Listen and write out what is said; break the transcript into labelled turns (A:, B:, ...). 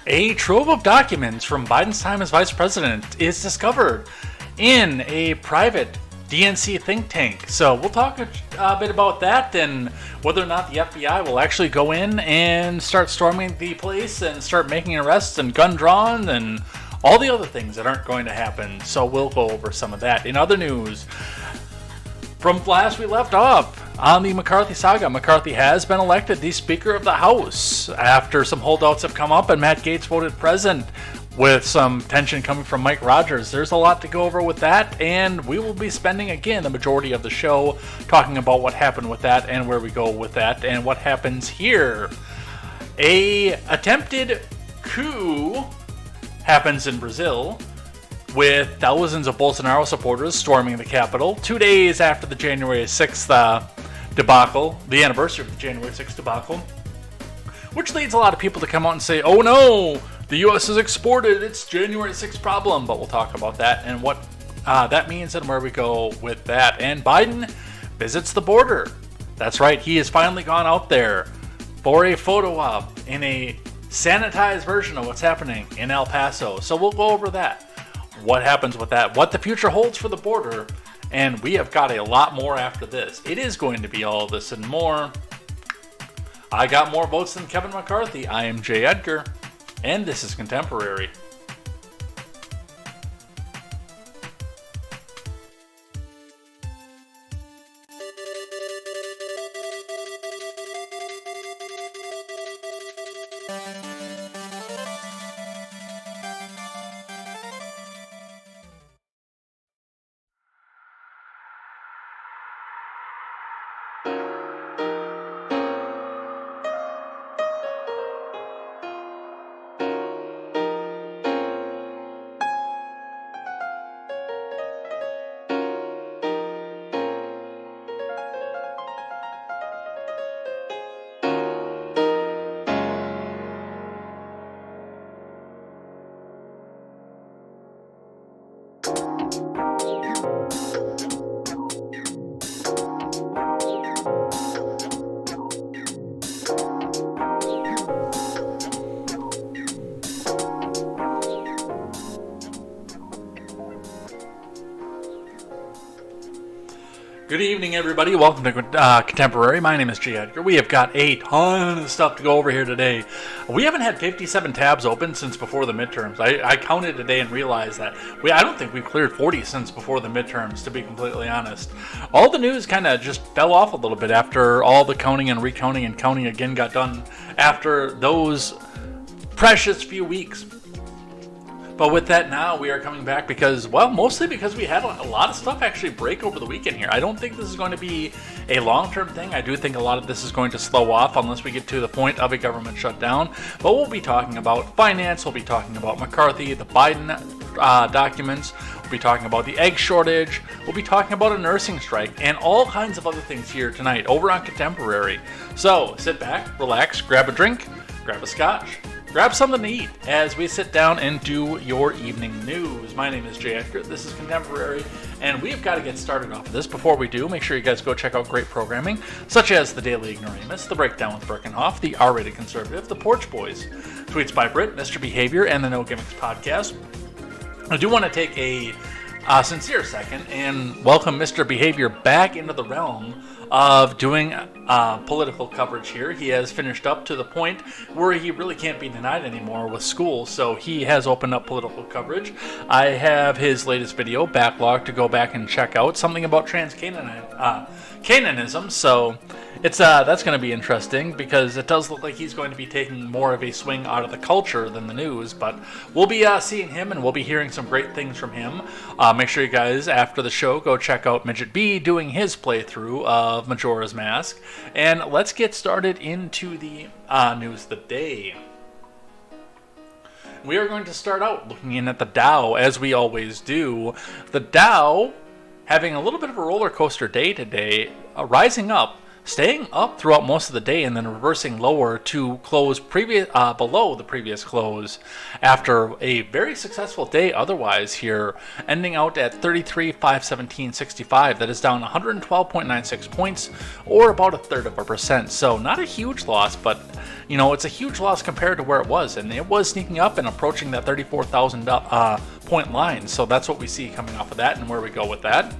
A: A trove of documents from Biden's time as vice president is discovered in a private DNC think tank. So we'll talk a bit about that and whether or not the FBI will actually go in and start storming the place and start making arrests and gun drawn and all the other things that aren't going to happen. So we'll go over some of that. In other news, from last we left off on the McCarthy saga, McCarthy has been elected the Speaker of the House after some holdouts have come up and Matt Gaetz voted present with some tension coming from Mike Rogers. There's a lot to go over with that, and we will be spending, again, the majority of the show talking about what happened with that and where we go with that and what happens here. A attempted coup happens in Brazil, with thousands of Bolsonaro supporters storming the Capitol 2 days after the January 6th debacle, the anniversary of the January 6th debacle, which leads a lot of people to come out and say, oh no, the U.S. has exported its January 6th problem, but we'll talk about that and what that means and where we go with that. And Biden visits the border. That's right, he has finally gone out there for a photo op in a sanitized version of what's happening in El Paso. So we'll go over that. What happens with that, what the future holds for the border, and we have got a lot more after this. It is going to be all this and more. I got more votes than Kevin McCarthy. I am Jay Edgar, and this is Contemporary. Good evening, everybody. Welcome to Contemporary. My name is Jay Edgar. We have got a ton of stuff to go over here today. We haven't had 57 tabs open since before the midterms. I counted today and realized that I don't think we've cleared 40 since before the midterms, to be completely honest. All the news kind of just fell off a little bit after all the counting and recounting and counting again got done after those precious few weeks. But with that, now we are coming back because, well, mostly because we had a lot of stuff actually break over the weekend here. I don't think this is going to be a long-term thing. I do think a lot of this is going to slow off unless we get to the point of a government shutdown. But we'll be talking about finance, we'll be talking about McCarthy, the Biden documents, we'll be talking about the egg shortage, we'll be talking about a nursing strike, and all kinds of other things here tonight over on Contemporary. So sit back, relax, grab a drink, grab a scotch, grab something to eat as we sit down and do your evening news. My name is Jay Edgar. This is Contemporary, and we've got to get started off of this. Before we do, make sure you guys go check out great programming, such as The Daily Ignoramus, The Breakdown with Birkenhoff, The R-Rated Conservative, The Porch Boys, Tweets by Brit, Mr. Behavior, and the No Gimmicks podcast. I do want to take a sincere second and welcome Mr. Behavior back into the realm of doing political coverage here. He has finished up to the point where he really can't be denied anymore with school, so he has opened up political coverage. I have his latest video backlogged to go back and check out, something about Cananism, so it's that's going to be interesting because it does look like he's going to be taking more of a swing out of the culture than the news, but we'll be seeing him and we'll be hearing some great things from him. Make sure you guys, after the show, go check out Midget B doing his playthrough of Majora's Mask, and let's get started into the news of the day. We are going to start out looking in at the Dow, as we always do. The Dow having a little bit of a roller coaster day today, rising up, staying up throughout most of the day, and then reversing lower to close below the previous close after a very successful day otherwise here, ending out at 33,517.65. That is down 112.96 points, or about 1/3%. So not a huge loss, but it's a huge loss compared to where it was, and it was sneaking up and approaching that 34,000 point line. So that's what we see coming off of that and where we go with that.